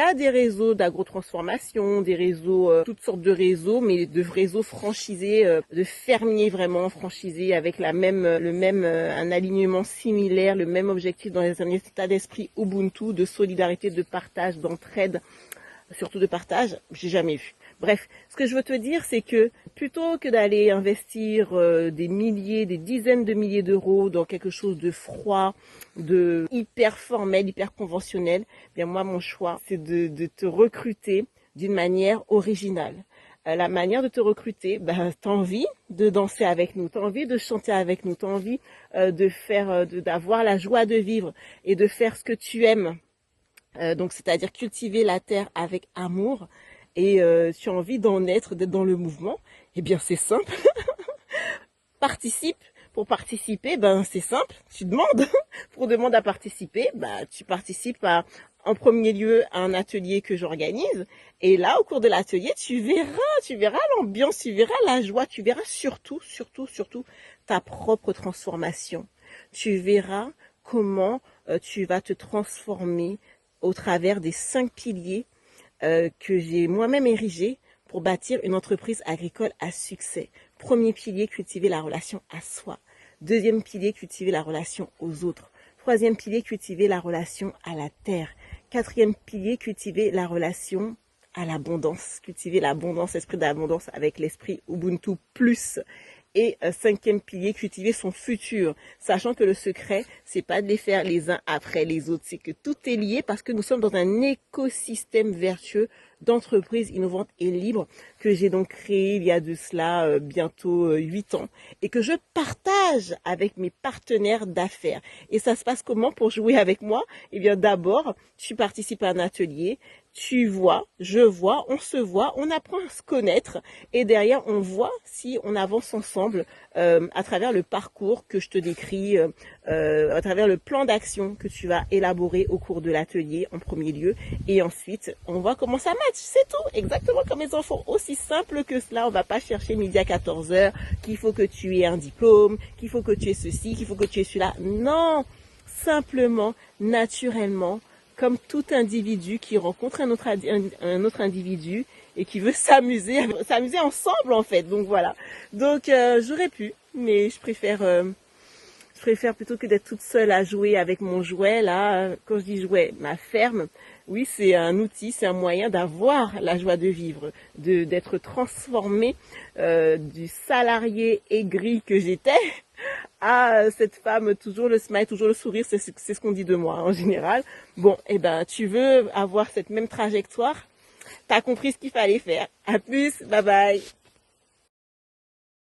Il y a des réseaux d'agrotransformation, des réseaux, toutes sortes de réseaux, mais de réseaux franchisés, de fermiers vraiment franchisés avec un alignement similaire, le même objectif dans un état d'esprit Ubuntu, de solidarité, de partage, d'entraide, surtout de partage, j'ai jamais vu. Bref, ce que je veux te dire, c'est que plutôt que d'aller investir des milliers, des dizaines de milliers d'euros dans quelque chose de froid, de hyper formel, hyper conventionnel, bien moi, mon choix, c'est de te recruter d'une manière originale. La manière de te recruter, t'as envie de danser avec nous, t'as envie de chanter avec nous, t'as envie d'avoir la joie de vivre et de faire ce que tu aimes. Donc, c'est-à-dire cultiver la terre avec amour. Et tu as envie d'être dans le mouvement, eh bien c'est simple. Participe. Pour participer, c'est simple. Tu demandes. Pour demander à participer, tu participes en premier lieu à un atelier que j'organise. Et là, au cours de l'atelier, tu verras l'ambiance, tu verras la joie, tu verras surtout ta propre transformation. Tu verras comment tu vas te transformer au travers des 5 piliers que j'ai moi-même érigé pour bâtir une entreprise agricole à succès. Premier pilier, cultiver la relation à soi. Deuxième pilier, cultiver la relation aux autres. Troisième pilier, cultiver la relation à la terre. Quatrième pilier, cultiver la relation à l'abondance. Cultiver l'abondance, l'esprit d'abondance avec l'esprit Ubuntu plus. Et cinquième pilier, cultiver son futur, sachant que le secret, c'est pas de les faire les uns après les autres, c'est que tout est lié parce que nous sommes dans un écosystème vertueux d'entreprises innovantes et libres que j'ai donc créé il y a de cela bientôt 8 ans et que je partage avec mes partenaires d'affaires. Et ça se passe comment pour jouer avec moi? Eh bien d'abord, tu participes à un atelier, tu vois, je vois, on se voit, on apprend à se connaître et derrière on voit si on avance ensemble à travers le parcours que je te décris, à travers le plan d'action que tu vas élaborer au cours de l'atelier en premier lieu et ensuite on voit comment ça match, c'est tout, exactement comme les enfants, aussi simple que cela. On va pas chercher midi à 14h qu'il faut que tu aies un diplôme, qu'il faut que tu aies ceci, qu'il faut que tu aies cela, non, simplement, naturellement, comme tout individu qui rencontre un autre individu et qui veut s'amuser ensemble en fait. Donc voilà. Donc j'aurais pu, mais je préfère plutôt que d'être toute seule à jouer avec mon jouet là. Quand je dis jouet, ma ferme, oui c'est un outil, c'est un moyen d'avoir la joie de vivre, d'être transformé du salarié aigri que j'étais à cette femme, toujours le smile, toujours le sourire, c'est ce qu'on dit de moi en général. Bon, tu veux avoir cette même trajectoire, t'as compris ce qu'il fallait faire. À plus, bye bye.